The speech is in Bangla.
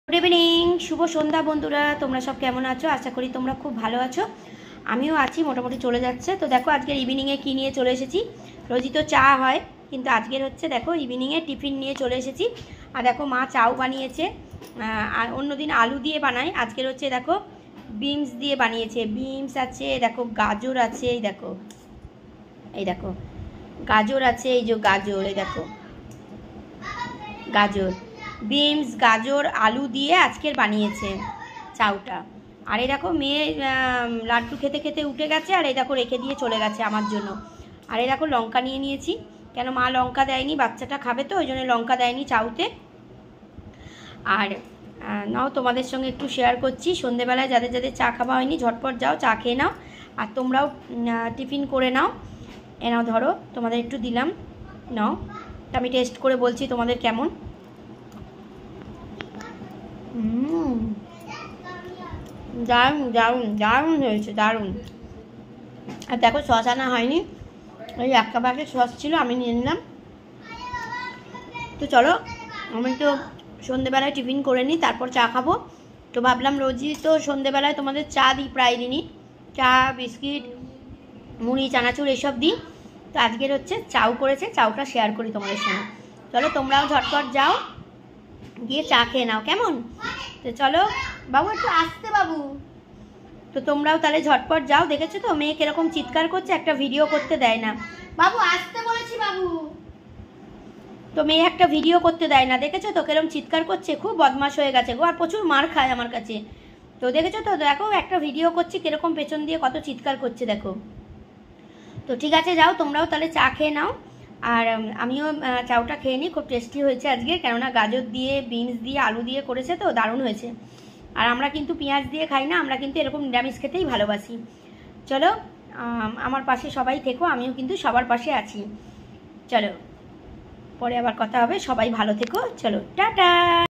गुड इवनिंग शुभ सन्ध्या बंधुरा তোমরা सब কেমন আছো আশা করি তোমরা খুব ভালো আছো আমিও আছি মোটামুটি চলে যাচ্ছে তো দেখো আজকের ইভিনিং এ কি নিয়ে চলে এসেছি রোজই তো চা হয় কিন্তু আজকের হচ্ছে দেখো ইভিনিং এ টিফিন নিয়ে চলে এসেছি আর দেখো মা চাও বানিয়েছে আর অন্যদিন আলু দিয়ে বানাই আজকের হচ্ছে দেখো বিনস দিয়ে বানিয়েছে বিনস আছে দেখো গাজর আছে এই দেখো গাজর আছে এই যে গাজর এই দেখো গাজর বিনস গাজর आलू दिए आजकेर बानिয়েছে চাউটা আর এই দেখো মেয়ে লাড্ডু খেতে খেতে উঠে গেছে আর এই দেখো রেখে দিয়ে চলে গেছে আমার জন্য আর এই দেখো লঙ্কা নিয়ে নিয়েছি কেন মা লঙ্কা দেয়নি বাচ্চাটা খাবে তো ওইজন্য লঙ্কা দেয়নি চাউতে আর নাও তোমাদের সঙ্গে একটু শেয়ার করছি সন্ধ্যাবেলায় যাদের যাদের চা খাওয়া হয়নি ঝটপট যাও চা খেয়ে নাও আর তোমরাও টিফিন করে নাও এ নাও ধরো তোমাদের একটু দিলাম নাও আমি টেস্ট করে বলছি তোমাদের কেমন দারুণ দারুণ দারুণ হয়েছে দারুণ আর দেখো সস আনা হয়নি ওই একটা বাকে সস ছিল আমি নিয়ে নিলাম তো চলো আমি তো সন্ধ্যেবেলায় টিফিন করে নিই তারপর চা খাবো তো ভাবলাম রোজই তো সন্ধ্যেবেলায় তোমাদের চা দিই প্রায় দিনই চা বিস্কিট মুড়ি চানাচুর এসব দিই তো আজকের হচ্ছে চাউ করেছে চাউটা শেয়ার করি তোমাদের সঙ্গে চলো তোমরাও ঝটপট যাও গিয়ে চা খেয়ে নাও কেমন তো চলো বাবু একটু আসতে বাবু তো তোমরাও তাহলে ঝটপট যাও দেখেছো তো মেয়ে কিরকম চিৎকার করছে একটা ভিডিও করতে দেয় না বাবু আসতে বলেছি বাবু তো মেয়ে একটা ভিডিও করতে দেয় না দেখেছো তো কিরকম চিৎকার করছে খুব বদমাশ হয়ে গেছে গো আর প্রচুর মার খায় আমার কাছে তো দেখেছো তো দেখো একটা ভিডিও করছি কিরকম পেছন দিয়ে কত চিৎকার করছে দেখো তো ঠিক আছে যাও তোমরাও তাহলে চা খেয়ে নাও আর আমিও চাউটা খেয়ে নিই খুব টেস্টি হয়েছে আজকে কেননা গাজর দিয়ে বিনস দিয়ে আলু দিয়ে করেছে তো দারুণ হয়েছে আর আমরা কিন্তু পেঁয়াজ দিয়ে খাই না আমরা কিন্তু এরকম নিরামিষ খেতেই ভালোবাসি চলো আমার পাশে সবাই থেকো আমিও কিন্তু সবার পাশে আছি চলো পরে আবার কথা হবে সবাই ভালো থেকো চলো টাটা।